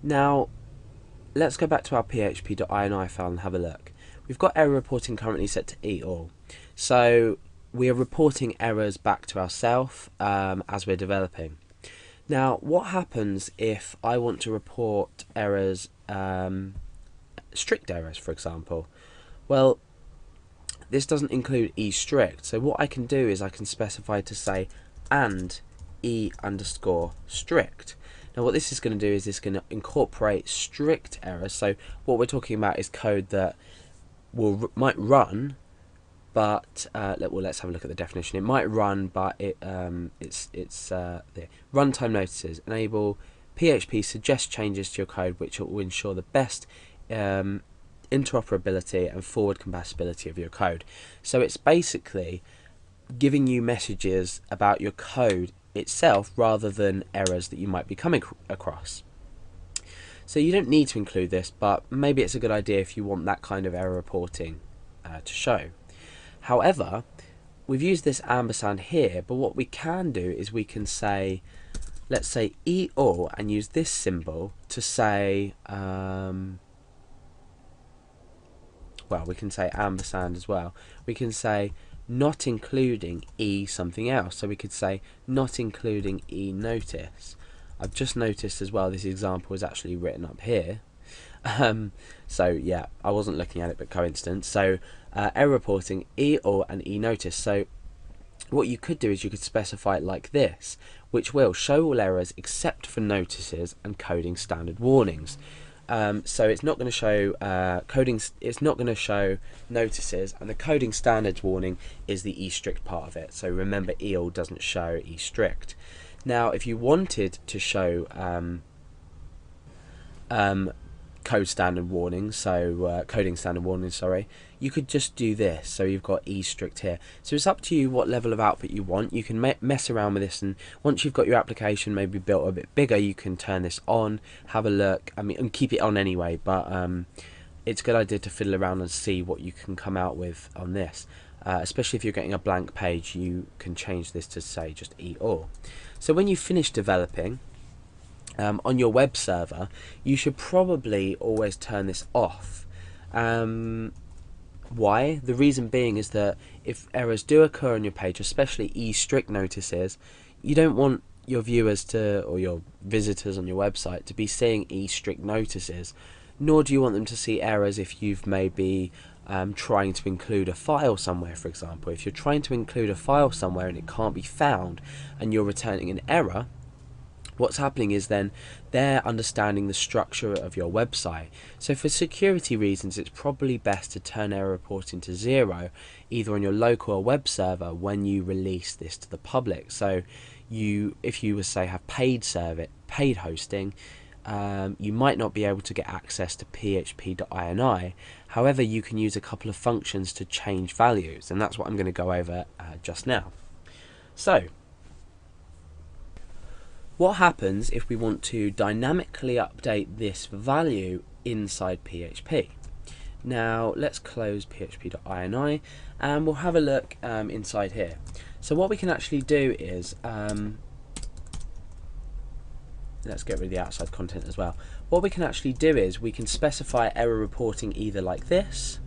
Now, let's go back to our php.ini file and have a look. We've got error reporting currently set to E-all. So we are reporting errors back to ourselves as we're developing. Now, what happens if I want to report errors, strict errors, for example? Well, this doesn't include e-strict. So what I can do is I can specify to say and e_strict. Now what this is going to do is it's going to incorporate strict errors. So what we're talking about is code that might run, but let's have a look at the definition. It might run, but it's there. Runtime notices enable PHP suggest changes to your code which will ensure the best interoperability and forward compatibility of your code. So it's basically giving you messages about your code itself rather than errors that you might be coming across. So you don't need to include this, but maybe it's a good idea if you want that kind of error reporting to show. However, we've used this ampersand here, but what we can do is we can say, let's say E-all, and use this symbol to say, well, we can say ampersand as well. We can say not including E something else. So we could say not including E notice. I've just noticed as well this example is actually written up here. So yeah, I wasn't looking at it, but coincidence. So error reporting E-all and E notice. So what you could do is you could specify it like this, which will show all errors except for notices and coding standard warnings. So it's not going to show it's not going to show notices, and the coding standards warning is the e-strict part of it. So remember, E-all doesn't show e-strict. Now, if you wanted to show code standard warnings, so coding standard warnings, sorry, you could just do this. So you've got e-strict here. So it's up to you what level of output you want. You can mess around with this, and once you've got your application maybe built a bit bigger, you can turn this on, have a look. I mean, and keep it on anyway, but it's a good idea to fiddle around and see what you can come out with on this. Especially if you're getting a blank page, you can change this to say just E-all. So when you finish developing, on your web server, you should probably always turn this off. Why? The reason being is that if errors do occur on your page, especially e-strict notices, you don't want your viewers to, or your visitors on your website, to be seeing e-strict notices, nor do you want them to see errors if you've maybe trying to include a file somewhere. For example, if you're trying to include a file somewhere and it can't be found and you're returning an error, what's happening is then they're understanding the structure of your website. So for security reasons, it's probably best to turn error reporting to 0, either on your local or web server when you release this to the public. So if you say have paid hosting, you might not be able to get access to php.ini. However, you can use a couple of functions to change values, and that's what I'm going to go over just now. So what happens if we want to dynamically update this value inside PHP? Now let's close php.ini and we'll have a look inside here. So what we can actually do is, let's get rid of the outside content as well. What we can actually do is we can specify error reporting either like this.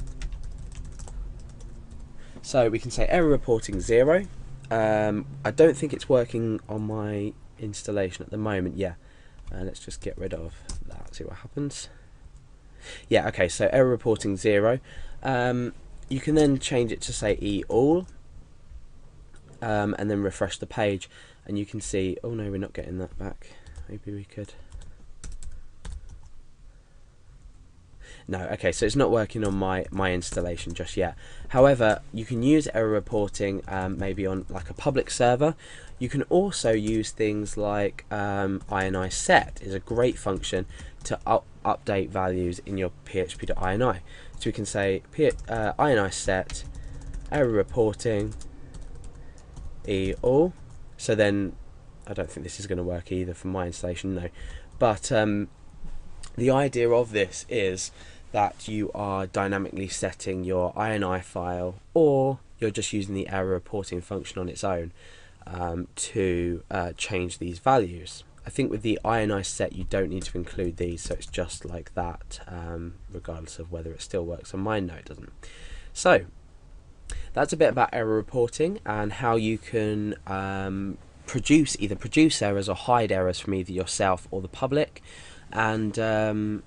So we can say error reporting 0. I don't think it's working on my installation at the moment. Yeah, let's just get rid of that, see what happens. Yeah, okay, so error reporting 0. You can then change it to say E-all, and then refresh the page, and you can see, oh no, we're not getting that back. Maybe we could. No, okay, so it's not working on my installation just yet. However, you can use error reporting maybe on like a public server. You can also use things like ini set is a great function to update values in your php.ini. So we can say ini set error reporting E-all. So then, I don't think this is going to work either for my installation, no. But the idea of this is that you are dynamically setting your ini file, or you're just using the error reporting function on its own to change these values. I think with the ionized set you don't need to include these, so it's just like that, regardless of whether it still works on mine. No, it doesn't. So that's a bit about error reporting and how you can either produce errors or hide errors from either yourself or the public, and a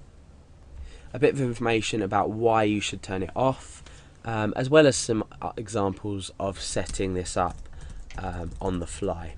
bit of information about why you should turn it off, as well as some examples of setting this up on the fly.